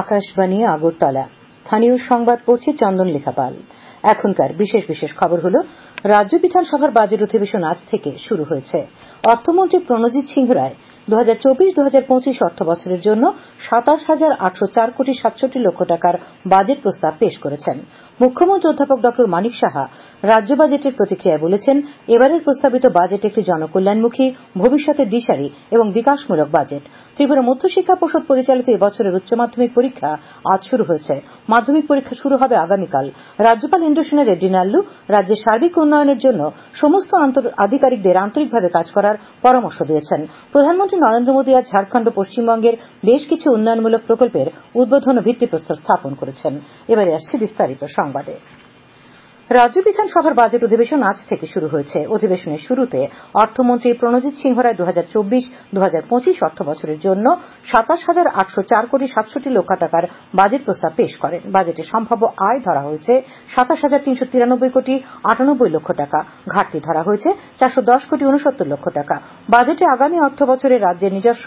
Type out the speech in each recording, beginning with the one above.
আকাশবাণী আগরতলা। স্থানীয় সংবাদ পড়ছে চন্দন লেখাপাল। এখনকার বিশেষ বিশেষ খবর হলো, রাজ্য বিধানসভার বাজেট অধিবেশন আজ থেকে শুরু হয়েছে। অর্থমন্ত্রী প্রণজিৎ সিংহ রায় 2024-2025 অর্থ বছরের জন্য 27,804 কোটি 67 লক্ষ টাকার বাজেট প্রস্তাব পেশ করেছেন। মুখ্যমন্ত্রী অধ্যাপক ড মানিক সাহা রাজ্য বাজেটের প্রতিক্রিয়ায় বলেছেন, এবারের প্রস্তাবিত বাজেট একটি জনকল্যাণমুখী, ভবিষ্যতের দিশারি এবং বিকাশমূলক বাজেট। ত্রিপুরা মধ্যশিক্ষা পর্ষদ পরিচালিত এবছরের উচ্চ মাধ্যমিক পরীক্ষা আজ শুরু হয়েছে। মাধ্যমিক পরীক্ষা শুরু হবে আগামীকাল। রাজ্যপাল ইন্দ্রসেনা রেড্ডি নাল্লু রাজ্যের সার্বিক উন্নয়নের জন্য সমস্ত আধিকারিকদের আন্তরিকভাবে কাজ করার পরামর্শ দিয়েছেন। প্রধানমন্ত্রী নরেন্দ্র মোদী আজ ঝাড়খণ্ড ও পশ্চিমবঙ্গের বেশ কিছু উন্নয়নমূলক প্রকল্পের উদ্বোধন ও ভিত্তিপ্রস্তর স্থাপন করেছেন। এবারে আসছে বিস্তারিত সংবাদে। রাজ্য বিধানসভার বাজেট অধিবেশন আজ থেকে শুরু হয়েছে। অধিবেশনের শুরুতে অর্থমন্ত্রী প্রণজিৎ সিংহ রায় 2024-2025 অর্থ বছরের জন্য 27,804 কোটি 67 লক্ষ টাকার বাজেট প্রস্তাব পেশ করেন। বাজেটে সম্ভাব্য আয় ধরা হয়েছে 27,393 কোটি 98 লক্ষ টাকা, ঘাটতি ধরা হয়েছে 410 কোটি 69 লক্ষ টাকা। বাজেটে আগামী অর্থ বছরে রাজ্যের নিজস্ব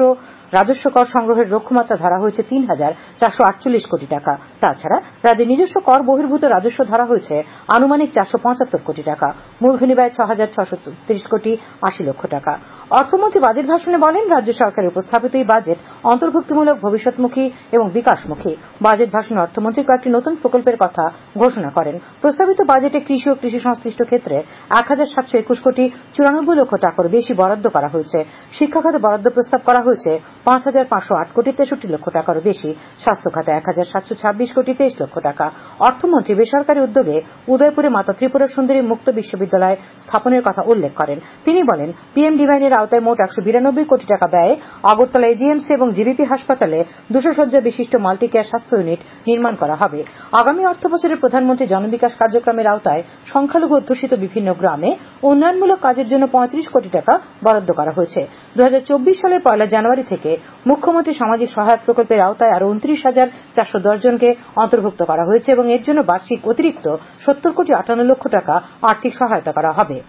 রাজস্ব কর সংগ্রহের লক্ষ্যমাত্রা ধরা হয়েছে 3,448 কোটি টাকা। তাছাড়া রাজ্যের নিজস্ব কর বহির্ভূত রাজস্ব ধরা হয়েছে আনুমানিক 475 কোটি টাকা। মূলধনী ব্যয় 6,633 কোটি 80 লক্ষ টাকা। অর্থমন্ত্রী বাজেট ভাষণে বলেন, রাজ্য সরকারের উপস্থাপিত এই বাজেট অন্তর্ভুক্তিমূলক, ভবিষ্যৎমুখী এবং বিকাশমুখী। বাজেট ভাষণে অর্থমন্ত্রী কয়েকটি নতুন প্রকল্পের কথা ঘোষণা করেন। প্রস্তাবিত বাজেটে কৃষি ও কৃষি সংশ্লিষ্ট ক্ষেত্রে 1,721 কোটি 94 লক্ষ টাকার বেশি বরাদ্দ করা হয়েছে। শিক্ষা খাতে বরাদ্দ প্রস্তাব করা হয়েছে 5,508 কোটি 63 লক্ষ টাকারও বেশি। স্বাস্থ্য খাতে 1,726 কোটি 23 লক্ষ টাকা। অর্থমন্ত্রী বেসরকারি উদ্যোগে উদয়পুরে মাতা ত্রিপুরা সুন্দরী মুক্ত বিশ্ববিদ্যালয় স্থাপনের কথা উল্লেখ করেন। তিনি বলেন, পিএম ডিভাইনের আওতায় মোট 192 কোটি টাকা ব্যয়ে আগরতলা এজিএমসি এবং জিবিপি হাসপাতালে 200 শয্যা বিশিষ্ট মাল্টি কেয়ার স্বাস্থ্য ইউনিট নির্মাণ করা হবে। আগামী অর্থ বছরে প্রধানমন্ত্রী জনবিকাশ কার্যক্রমের আওতায় সংখ্যালঘু অধ্যুষিত বিভিন্ন গ্রামে উন্নয়নমূলক কাজের জন্য 35 কোটি টাকা বরাদ্দ করা হয়েছে। 2024 সালের 1 জানুয়ারি থেকে মুখ্যমন্ত্রী সামাজিক সহায়ক প্রকল্পের আওতায় আরো 29,410 জনকে অন্তর্ভুক্ত করা হয়েছে এবং এর জন্য বার্ষিক অতিরিক্ত 70 কোটি 58 লক্ষ টাকা আর্থিক সহায়তা করা হবে।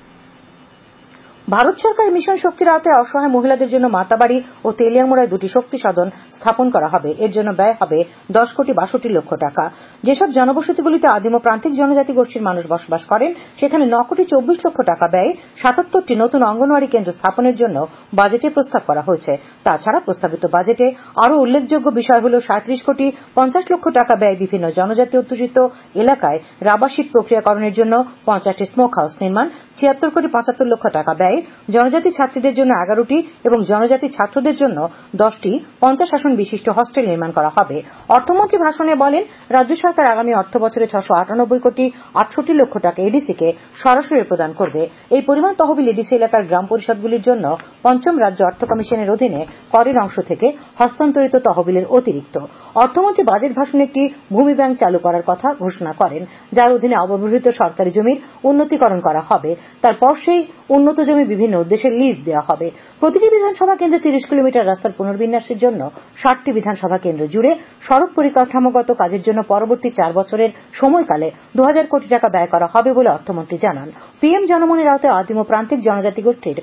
ভারত সরকার মিশন শক্তির আওতায় অসহায় মহিলাদের জন্য মাতাবাড়ি ও তেলিয়ামুড়ায় 2টি শক্তি সদন স্থাপন করা হবে। এর জন্য ব্যয় হবে 10 কোটি 62 লক্ষ টাকা। যেসব জনবসতিগুলিতে আদিম ও প্রান্তিক জনজাতি গোষ্ঠীর মানুষ বসবাস করেন, সেখানে 9 কোটি 24 লক্ষ টাকা ব্যয়ে 77টি নতুন অঙ্গনওয়াড়ি কেন্দ্র স্থাপনের জন্য বাজেটে প্রস্তাব করা হয়েছে। তাছাড়া প্রস্তাবিত বাজেটে আরও উল্লেখযোগ্য বিষয় হল 37 কোটি 50 লক্ষ টাকা ব্যয় বিভিন্ন জনজাতি অধ্যুষিত এলাকায় রাবাসিক প্রক্রিয়াকরণের জন্য 50টি স্মোক হাউস নির্মাণ, 76 কোটি 75 লক্ষ টাকা ব্যয় জনজাতি ছাত্রীদের জন্য 11টি এবং জনজাতি ছাত্রদের জন্য 10টি 50 আসন বিশিষ্ট হস্টেল নির্মাণ করা হবে। অর্থমন্ত্রী ভাষণে বলেন, রাজ্য সরকার আগামী অর্থ বছরে 698 কোটি 68 লক্ষ টাকা এডিসিকে সরাসরি প্রদান করবে। এই পরিমাণ তহবিল এডিসি এলাকার গ্রাম পরিষদগুলির জন্য পঞ্চম রাজ্য অর্থ কমিশনের অধীনে করের অংশ থেকে হস্তান্তরিত তহবিলের অতিরিক্ত। অর্থমন্ত্রী বাজেট ভাষণে একটি ভূমি ব্যাংক চালু করার কথা ঘোষণা করেন, যার অধীনে অব্যবহৃত সরকারি জমির উন্নতিকরণ করা হবে। তারপর সেই উন্নত জমি বিভিন্ন উদ্দেশ্যে লিজ দেওয়া হবে। প্রতিটি বিধানসভা কেন্দ্রে 30 কিলোমিটার রাস্তার পুনর্বিন্যাসের জন্য 60টি বিধানসভা কেন্দ্র জুড়ে সড়ক পরিকাঠামোগত কাজের জন্য পরবর্তী 4 বছরের সময়কালে 2000 কোটি টাকা ব্যয় করা হবে বলে অর্থমন্ত্রী জানান। পিএম জনমনের আওতায় আদিম ও প্রান্তিক জনজাতি গোষ্ঠীর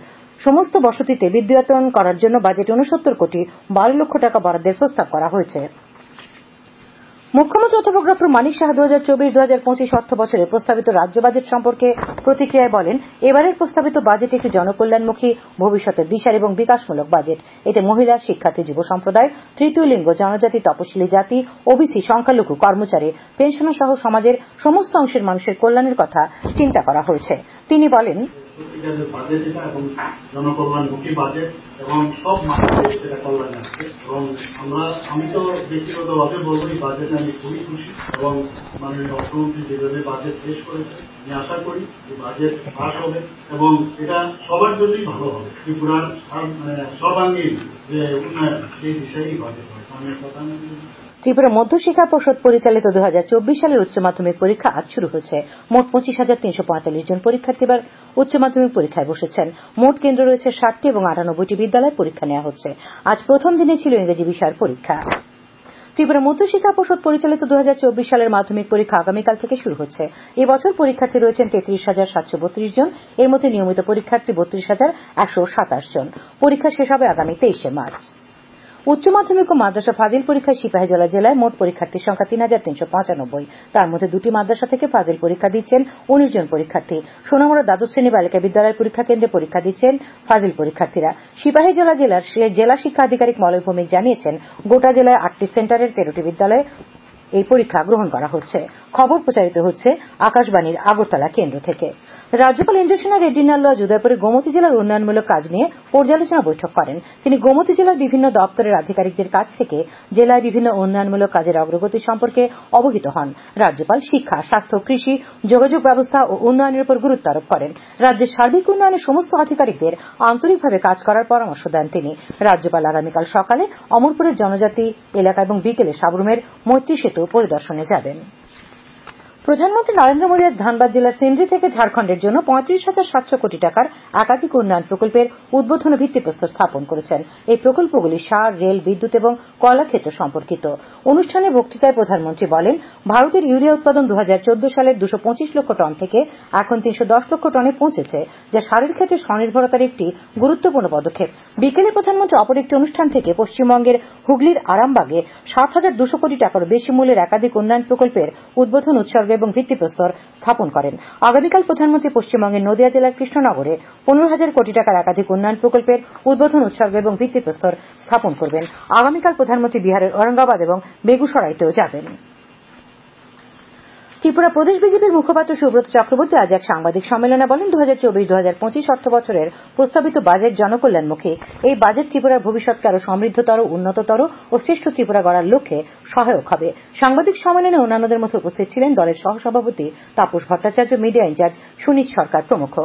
সমস্ত বসতিতে বিদ্যুতায়ন করার জন্য বাজেটে 69 কোটি 12 লক্ষ টাকা বরাদ্দের প্রস্তাব করা হয়েছে। মুখ্যমন্ত্রী অধ্যাপক ড মানিক সাহা 2024-2025 অর্থ বছরে প্রস্তাবিত রাজ্য বাজেট সম্পর্কে প্রতিক্রিয়ায় বলেন, এবারের প্রস্তাবিত বাজেট একটি জনকল্যাণমুখী, ভবিষ্যতের দিশার এবং বিকাশমূলক বাজেট। এতে মহিলা, শিক্ষার্থী, যুব সম্প্রদায়, তৃতীয় লিঙ্গ, জনজাতি, তপশিলি জাতি, ওবিসি, সংখ্যালঘু, কর্মচারী, পেনশনার সহ সমাজের সমস্ত অংশের মানুষের কল্যাণের কথা চিন্তা করা হয়েছে। তিনি বলেন, বাজেট এটা এবং জনকল্যাণমুখী বাজেট এবং সব মানুষের সেটা কল্যাণ আসছে এবং আমি তো ব্যক্তিগতভাবে বলবো এই বাজেটে আমি খুবই খুশি এবং মাননীয় অর্থমন্ত্রী যেভাবে বাজেট পেশ করেছে আমি আশা করি এই বাজেট পাস হবে এবং এটা সবার জন্যই ভালো হবে। ত্রিপুরার সর্বাঙ্গীন যে উন্নয়ন সেই দিশাই বাজেট হবে। ত্রিপুরা মধ্যশিক্ষা পর্ষদ পরিচালিত 2024 সালের উচ্চ মাধ্যমিক পরীক্ষা আজ শুরু হয়েছে। মোট 25,345 জন পরীক্ষার্থী এবার উচ্চ মাধ্যমিক পরীক্ষায় বসেছেন। মোট কেন্দ্র রয়েছে 60টি এবং 98টি বিদ্যালয়ে পরীক্ষা নেওয়া হচ্ছে। আজ প্রথম দিনে ছিল ইংরেজি বিষয়ের পরীক্ষা। ত্রিপুরা মধ্যশিক্ষা পর্ষদ পরিচালিত 2024 সালের মাধ্যমিক পরীক্ষা আগামীকাল থেকে শুরু হচ্ছে। এবছর পরীক্ষার্থী রয়েছেন 33,732 জন। এর মধ্যে নিয়মিত পরীক্ষার্থী 32,127 জন। পরীক্ষা শেষ হবে আগামী 23 মার্চ। উচ্চ মাধ্যমিক ও মাদ্রাসা ফাজিল পরীক্ষায় সিপাহীজলা জেলায় মোট পরীক্ষার্থীর সংখ্যা ৩,৩৯৫। তার মধ্যে দুটি মাদ্রাসা থেকে ফাজিল পরীক্ষা দিচ্ছেন ১৯ জন পরীক্ষার্থী। সোনামুড়া দ্বাদশ শ্রেণী বালিকা বিদ্যালয়ের পরীক্ষা কেন্দ্রে পরীক্ষা দিচ্ছেন ফাজিল পরীক্ষার্থীরা। সিপাহীজলা জেলার জেলা শিক্ষা আধিকারিক মলয় ভৌমিক জানিয়েছেন, গোটা জেলায় ৮টি সেন্টারের ১৩টি বিদ্যালয়ে এই পরীক্ষা গ্রহণ করা হচ্ছে। খবর প্রচারিত হচ্ছে আকাশবাণীর আগরতলা কেন্দ্র থেকে। রাজ্যপাল ইন্দ্রসেনা রেড্ডি নাল্লো আজ উদয়পুরে গোমতী জেলার উন্নয়নমূলক কাজ নিয়ে পর্যালোচনা বৈঠক করেন। তিনি গোমতী জেলার বিভিন্ন দপ্তরের আধিকারিকদের কাছ থেকে জেলায় বিভিন্ন উন্নয়নমূলক কাজের অগ্রগতি সম্পর্কে অবহিত হন। রাজ্যপাল শিক্ষা, স্বাস্থ্য, কৃষি, যোগাযোগ ব্যবস্থা ও উন্নয়নের উপর গুরুত্ব আরোপ করেন। রাজ্যের সার্বিক উন্নয়নে সমস্ত আধিকারিকদের আন্তরিকভাবে কাজ করার পরামর্শ দেন তিনি। রাজ্যপাল আগামীকাল সকালে অমরপুরের জনজাতি এলাকা এবং বিকেলে সাবরুমের মৈত্রী সেতু পরিদর্শনে যাবেন। প্রধানমন্ত্রী নরেন্দ্র মোদী আজ ধানবাদ জেলার সিন্দ্রি থেকে ঝাড়খণ্ডের জন্য ৩৫,৭০০ কোটি টাকার একাধিক উন্নয়ন প্রকল্পের উদ্বোধন ও ভিত্তিপ্রস্তর স্থাপন করেছেন। এই প্রকল্পগুলি সার, রেল, বিদ্যুৎ এবং কয়লা ক্ষেত্র সম্পর্কিত। অনুষ্ঠানে বক্তৃতায় প্রধানমন্ত্রী বলেন, ভারতের ইউরিয়া উৎপাদন ২০১৪ সালের ২২৫ লক্ষ টন থেকে এখন ৩১০ লক্ষ টনে পৌঁছেছে, যা সারের ক্ষেত্রে স্বনির্ভরতার একটি গুরুত্বপূর্ণ পদক্ষেপ। বিকেলে প্রধানমন্ত্রী অপর একটি অনুষ্ঠান থেকে পশ্চিমবঙ্গের হুগলির আরামবাগে ৭,২০০ কোটি টাকার বেশি মূল্যের একাধিক উন্নয়ন প্রকল্পের উদ্বোধন, উৎসর্গ এবং ভিত্তিপ্রস্তর স্থাপন করেন। আগামীকাল প্রধানমন্ত্রী পশ্চিমবঙ্গের নদিয়া জেলার কৃষ্ণনগরে ১৫,০০০ কোটি টাকার একাধিক উন্নয়ন প্রকল্পের উদ্বোধন, উৎসর্গ এবং ভিত্তিপ্রস্তর স্থাপন করবেন। আগামীকাল প্রধানমন্ত্রী বিহারের ঔরঙ্গাবাদ এবং বেগুসরাইতেও যাবেন। ত্রিপুরা প্রদেশ বিজেপির মুখপাত্র সুব্রত চক্রবর্তী আজ এক সাংবাদিক সম্মেলনে বলেন, ২০২৪-২০২৫ অর্থ বছরের প্রস্তাবিত বাজেট জনকল্যাণমুখী। এই বাজেট ত্রিপুরার ভবিষ্যৎকে আরো সমৃদ্ধতর, উন্নততর ও শ্রেষ্ঠ ত্রিপুরা গড়ার লক্ষ্যে সহায়ক হবে। সাংবাদিক সম্মেলনে অন্যান্যদের মধ্যে উপস্থিত ছিলেন দলের সহসভাপতি তাপস ভট্টাচার্য, মিডিয়া ইনচার্জ সুনীত সরকার প্রমুখ।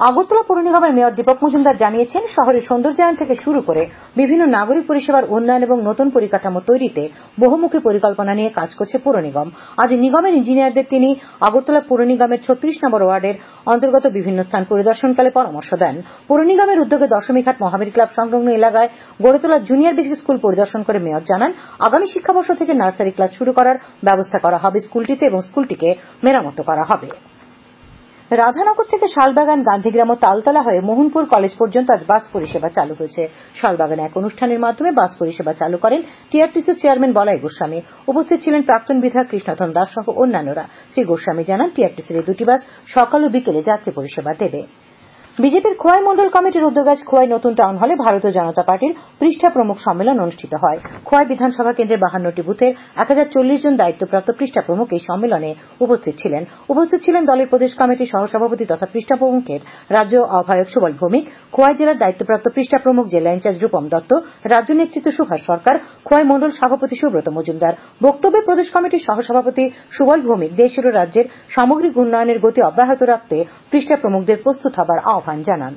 আগরতলা পৌর নিগমের মেয়র দীপক মজুমদার জানিয়েছেন, শহরের সৌন্দর্যায়ন থেকে শুরু করে বিভিন্ন নাগরিক পরিষেবার উন্নয়ন এবং নতুন পরিকাঠামো তৈরিতে বহুমুখী পরিকল্পনা নিয়ে কাজ করছে পৌর নিগম। আজ নিগমের ইঞ্জিনিয়ারদের তিনি আগরতলা পৌর নিগমের ৩৬ নম্বর ওয়ার্ডের অন্তর্গত বিভিন্ন স্থান পরিদর্শনকালে পরামর্শ দেন। পৌর নিগমের উদ্যোগে দশমীঘাট মহাবীর ক্লাব সংলগ্ন এলাকায় গড়ে তোলা জুনিয়র বেসিক স্কুল পরিদর্শন করে মেয়র জানান, আগামী শিক্ষাবর্ষ থেকে নার্সারি ক্লাস শুরু করার ব্যবস্থা করা হবে স্কুলটিতে এবং স্কুলটিকে মেরামত করা হবে। রাধানগর থেকে শালবাগান, গান্ধীগ্রাম ও তালতলা হয়ে মোহনপুর কলেজ পর্যন্ত আজ বাস পরিষেবা চালু হয়েছে। শালবাগানে এক অনুষ্ঠানের মাধ্যমে বাস পরিষেবা চালু করেন টিআরটিসির চেয়ারম্যান বলাই গোস্বামী। উপস্থিত ছিলেন প্রাক্তন বিধায়ক কৃষ্ণধন দাস সহ অন্যান্যরা। শ্রী গোস্বামী জানান, টিআরটিসির এই দুটি বাস সকাল ও বিকেলে যাত্রী পরিষেবা দেবে। বিজেপির খোয়াই মন্ডল কমিটির উদ্যোগে আজ খোয়াই নতুন টাউন হলে ভারতীয় জনতা পার্টির পৃষ্ঠা প্রমুখ সম্মেলন অনুষ্ঠিত হয়। খোয়াই বিধানসভা কেন্দ্রের ৫২টি বুথের ১০৪০ জন দায়িত্বপ্রাপ্ত পৃষ্ঠা প্রমুখ এই সম্মেলনে উপস্থিত ছিলেন দলের প্রদেশ কমিটির সহসভাপতি তথা পৃষ্ঠা প্রমুখের রাজ্য আহ্বায়ক সুবল ভৌমিক, খোয়াই জেলার দায়িত্বপ্রাপ্ত পৃষ্ঠা প্রমুখ জেলা ইনচার্জ রূপম দত্ত, রাজ্য নেতৃত্ব সুভাষ সরকার, খোয়াই মন্ডল সভাপতি সুব্রত মজুমদার। বক্তব্যে প্রদেশ কমিটির সহসভাপতি সুবল ভৌমিক দেশের ও রাজ্যের সামগ্রিক উন্নয়নের গতি অব্যাহত রাখতে পৃষ্ঠা প্রমুখদের প্রস্তুত হবার আহ্বান জানান।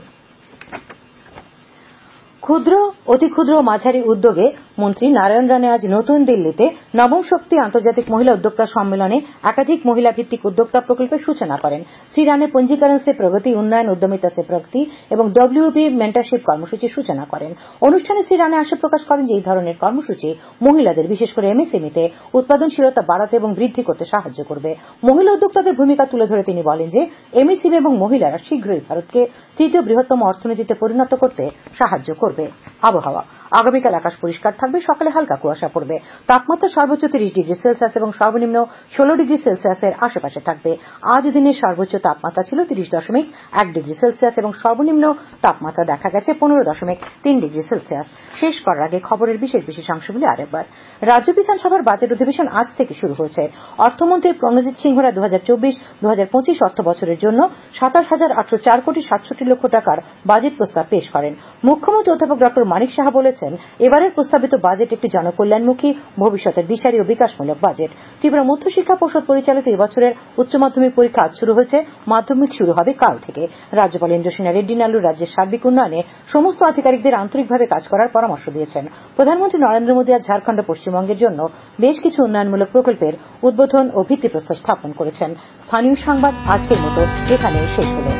ক্ষুদ্র, অতি ক্ষুদ্র ও মাঝারি উদ্যোগে মন্ত্রী নারায়ণ রানে আজ নতুন দিল্লিতে নবম শক্তি আন্তর্জাতিক মহিলা উদ্যোক্তা সম্মেলনে একাধিক মহিলা ভিত্তিক উদ্যোক্তা প্রকল্পের সূচনা করেন। শ্রী রানে পঞ্জীকরণ সে প্রগতি, উন্নয়ন, উদ্যমিতা সে প্রগতি এবং ডব্লিউবি মেন্টরশিপ কর্মসূচির সূচনা করেন। অনুষ্ঠানে শ্রী রানে আশা প্রকাশ করেন যে এই ধরনের কর্মসূচি মহিলাদের, বিশেষ করে এমএসএমইতে উৎপাদনশীলতা বাড়াতে এবং বৃদ্ধি করতে সাহায্য করবে। মহিলা উদ্যোক্তাদের ভূমিকা তুলে ধরে তিনি বলেন যে এমএসএমই এবং মহিলারা শীঘ্রই ভারতকে তৃতীয় বৃহত্তম অর্থনীতিতে পরিণত করতে সাহায্য করবে। আবহাওয়া, আগামীকাল আকাশ পরিষ্কার থাকবে, সকালে হালকা কুয়াশা পড়বে। তাপমাত্রা সর্বোচ্চ ৩০ ডিগ্রি সেলসিয়াস এবং সর্বনিম্ন ১৬ ডিগ্রি সেলসিয়াসের আশেপাশে থাকবে। আজ দিনের সর্বোচ্চ তাপমাত্রা ছিল ৩০.১ ডিগ্রি সেলসিয়াস এবং সর্বনিম্ন তাপমাত্রা দেখা গেছে ১৫.৩ ডিগ্রি সেলসিয়াস। শেষ করার আগে খবরের বিশেষ অংশগুলি আরেকবার। রাজ্য বিধানসভার বাজেট অধিবেশন আজ থেকে শুরু হয়েছে। অর্থমন্ত্রী প্রণজিৎ সিংহ রায় ২০২৪-২০২৫ অর্থ বছরের জন্য ২৭,৮০৪ কোটি ৬৭ লক্ষ টাকার বাজেট প্রস্তাব পেশ করেন। মুখ্যমন্ত্রী অধ্যাপক ড মানিক সাহা বলেছেন, এবারের প্রস্তাবিত বাজেট একটি জনকল্যাণমুখী, ভবিষ্যতের দিশারি ও বিকাশমূলক বাজেট। ত্রিপুরা মধ্য শিক্ষা পর্ষদ পরিচালিত এবছরের উচ্চ মাধ্যমিক পরীক্ষা আজ শুরু হয়েছে, মাধ্যমিক শুরু হবে কাল থেকে। রাজ্যপাল ইন্দ্রসেনা রেড্ডি নাল্লু রাজ্যের সার্বিক উন্নয়নে সমস্ত আধিকারিকদের আন্তরিকভাবে কাজ করার পরামর্শ দিয়েছেন। প্রধানমন্ত্রী নরেন্দ্র মোদী আজ ঝাড়খণ্ড ও পশ্চিমবঙ্গের জন্য বেশ কিছু উন্নয়নমূলক প্রকল্পের উদ্বোধন ও ভিত্তিপ্রস্তর স্থাপন করেছেন। স্থানীয় সংবাদ আজকের মতো এখানেই শেষ হলো।